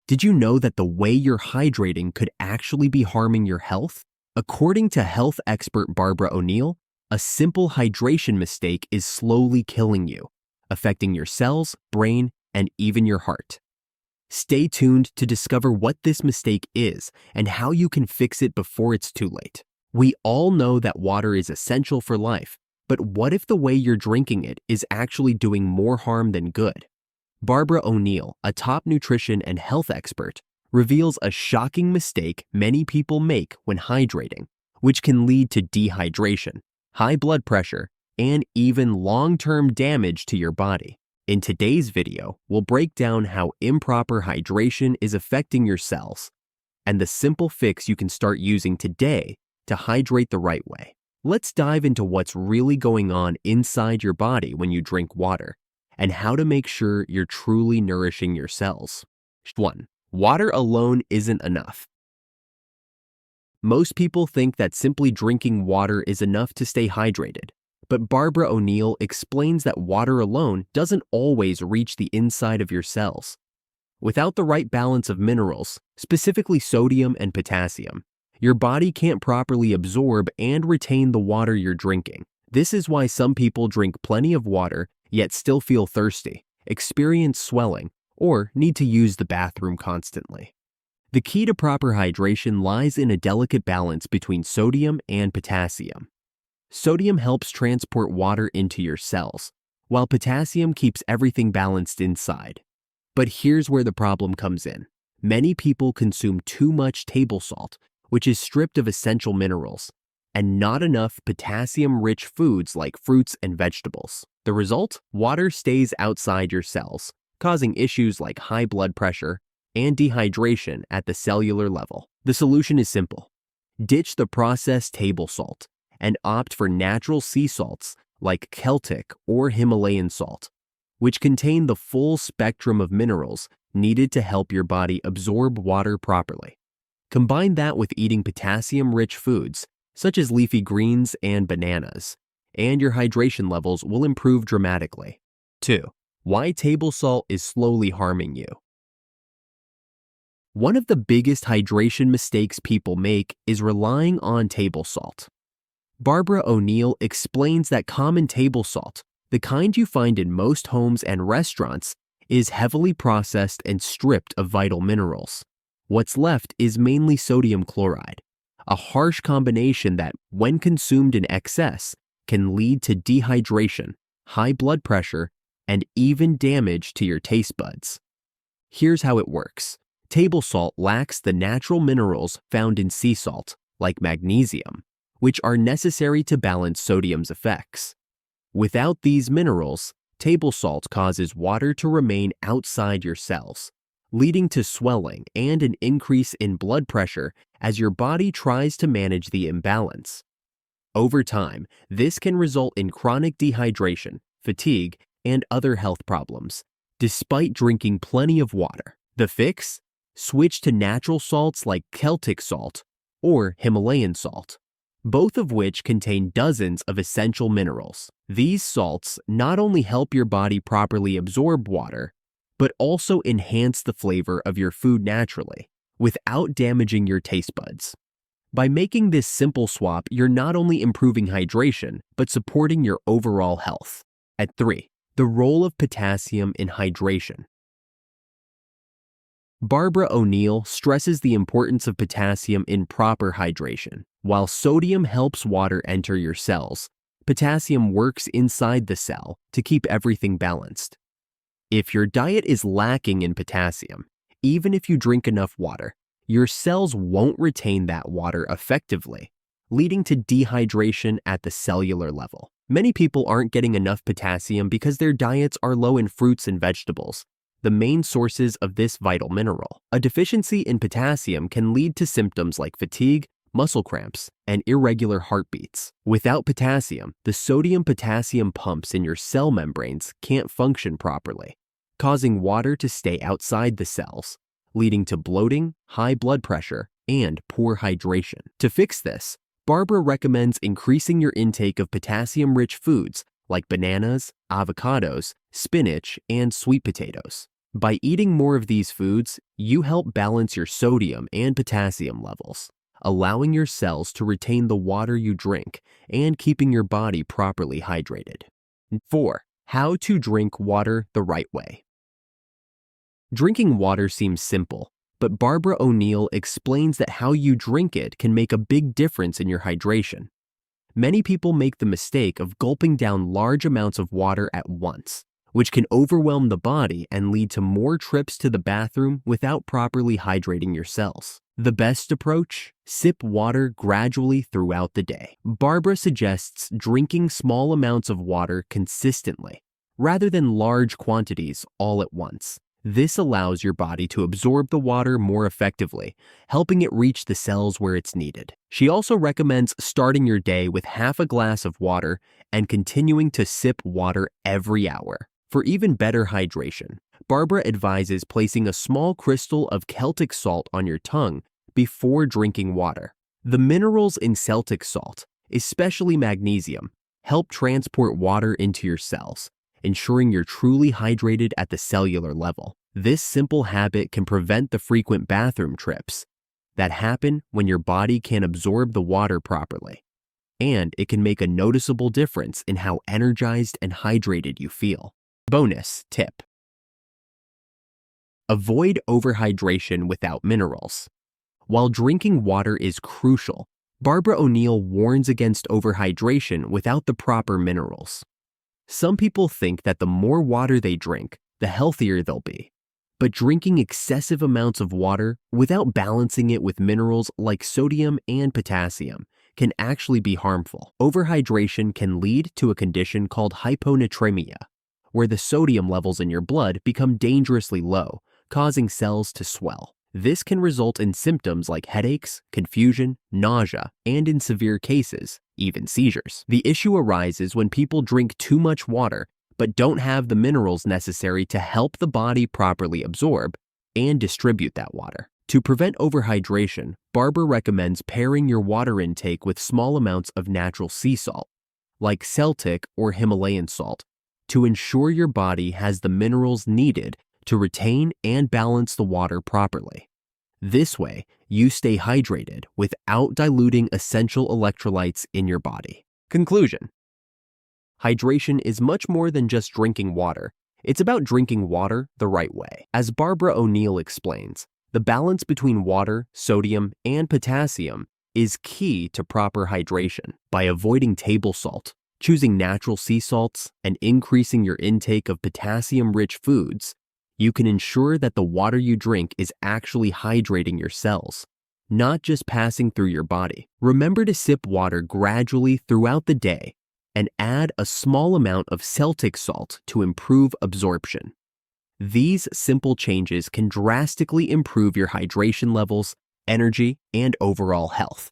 Did you know that the way you're hydrating could actually be harming your health? According to health expert Barbara O'Neill, a simple hydration mistake is slowly killing you, affecting your cells, brain, and even your heart. Stay tuned to discover what this mistake is and how you can fix it before it's too late. We all know that water is essential for life, but what if the way you're drinking it is actually doing more harm than good? Barbara O'Neill, a top nutrition and health expert, reveals a shocking mistake many people make when hydrating, which can lead to dehydration, high blood pressure, and even long-term damage to your body. In today's video, we'll break down how improper hydration is affecting your cells and the simple fix you can start using today to hydrate the right way. Let's dive into what's really going on inside your body when you drink water and how to make sure you're truly nourishing your cells. 1. Water alone isn't enough. Most people think that simply drinking water is enough to stay hydrated, but Barbara O'Neill explains that water alone doesn't always reach the inside of your cells. Without the right balance of minerals, specifically sodium and potassium, your body can't properly absorb and retain the water you're drinking. This is why some people drink plenty of water yet still feel thirsty, experience swelling, or need to use the bathroom constantly. The key to proper hydration lies in a delicate balance between sodium and potassium. Sodium helps transport water into your cells, while potassium keeps everything balanced inside. But here's where the problem comes in. Many people consume too much table salt, which is stripped of essential minerals, and not enough potassium-rich foods like fruits and vegetables. The result? Water stays outside your cells, causing issues like high blood pressure and dehydration at the cellular level. The solution is simple. Ditch the processed table salt and opt for natural sea salts like Celtic or Himalayan salt, which contain the full spectrum of minerals needed to help your body absorb water properly. Combine that with eating potassium-rich foods, such as leafy greens and bananas, and your hydration levels will improve dramatically. 2. Why table salt is slowly harming you. One of the biggest hydration mistakes people make is relying on table salt. Barbara O'Neill explains that common table salt, the kind you find in most homes and restaurants, is heavily processed and stripped of vital minerals. What's left is mainly sodium chloride, a harsh combination that, when consumed in excess, can lead to dehydration, high blood pressure, and even damage to your taste buds. Here's how it works. Table salt lacks the natural minerals found in sea salt, like magnesium, which are necessary to balance sodium's effects. Without these minerals, table salt causes water to remain outside your cells, leading to swelling and an increase in blood pressure as your body tries to manage the imbalance. Over time, this can result in chronic dehydration, fatigue, and other health problems, despite drinking plenty of water. The fix? Switch to natural salts like Celtic salt or Himalayan salt, both of which contain dozens of essential minerals. These salts not only help your body properly absorb water, but also enhance the flavor of your food naturally, without damaging your taste buds. By making this simple swap, you're not only improving hydration, but supporting your overall health. At 3. The role of potassium in hydration. Barbara O'Neill stresses the importance of potassium in proper hydration. While sodium helps water enter your cells, potassium works inside the cell to keep everything balanced. If your diet is lacking in potassium, even if you drink enough water, your cells won't retain that water effectively, leading to dehydration at the cellular level. Many people aren't getting enough potassium because their diets are low in fruits and vegetables, the main sources of this vital mineral. A deficiency in potassium can lead to symptoms like fatigue, muscle cramps, and irregular heartbeats. Without potassium, the sodium-potassium pumps in your cell membranes can't function properly, causing water to stay outside the cells, leading to bloating, high blood pressure, and poor hydration. To fix this, Barbara recommends increasing your intake of potassium-rich foods like bananas, avocados, spinach, and sweet potatoes. By eating more of these foods, you help balance your sodium and potassium levels, allowing your cells to retain the water you drink and keeping your body properly hydrated. 4. How to drink water the right way. Drinking water seems simple, but Barbara O'Neill explains that how you drink it can make a big difference in your hydration. Many people make the mistake of gulping down large amounts of water at once, which can overwhelm the body and lead to more trips to the bathroom without properly hydrating your cells. The best approach? Sip water gradually throughout the day. Barbara suggests drinking small amounts of water consistently, rather than large quantities all at once. This allows your body to absorb the water more effectively, helping it reach the cells where it's needed. She also recommends starting your day with half a glass of water and continuing to sip water every hour. For even better hydration, Barbara advises placing a small crystal of Celtic salt on your tongue before drinking water. The minerals in Celtic salt, especially magnesium, help transport water into your cells, ensuring you're truly hydrated at the cellular level. This simple habit can prevent the frequent bathroom trips that happen when your body can't absorb the water properly, and it can make a noticeable difference in how energized and hydrated you feel. Bonus tip: avoid overhydration without minerals. While drinking water is crucial, Barbara O'Neill warns against overhydration without the proper minerals. Some people think that the more water they drink, the healthier they'll be. But drinking excessive amounts of water without balancing it with minerals like sodium and potassium can actually be harmful. Overhydration can lead to a condition called hyponatremia, where the sodium levels in your blood become dangerously low, causing cells to swell. This can result in symptoms like headaches, confusion, nausea, and in severe cases, even seizures. The issue arises when people drink too much water but don't have the minerals necessary to help the body properly absorb and distribute that water. To prevent overhydration, Barbara recommends pairing your water intake with small amounts of natural sea salt, like Celtic or Himalayan salt, to ensure your body has the minerals needed to retain and balance the water properly. This way, you stay hydrated without diluting essential electrolytes in your body. Conclusion: hydration is much more than just drinking water. It's about drinking water the right way. As Barbara O'Neill explains, the balance between water, sodium, and potassium is key to proper hydration. By avoiding table salt, choosing natural sea salts, and increasing your intake of potassium-rich foods, you can ensure that the water you drink is actually hydrating your cells, not just passing through your body. Remember to sip water gradually throughout the day and add a small amount of Celtic salt to improve absorption. These simple changes can drastically improve your hydration levels, energy, and overall health.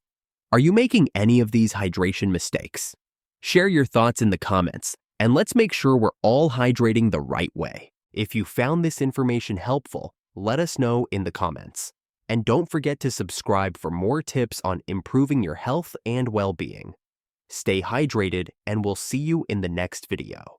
Are you making any of these hydration mistakes? Share your thoughts in the comments, and let's make sure we're all hydrating the right way. If you found this information helpful, let us know in the comments. And don't forget to subscribe for more tips on improving your health and well-being. Stay hydrated, and we'll see you in the next video.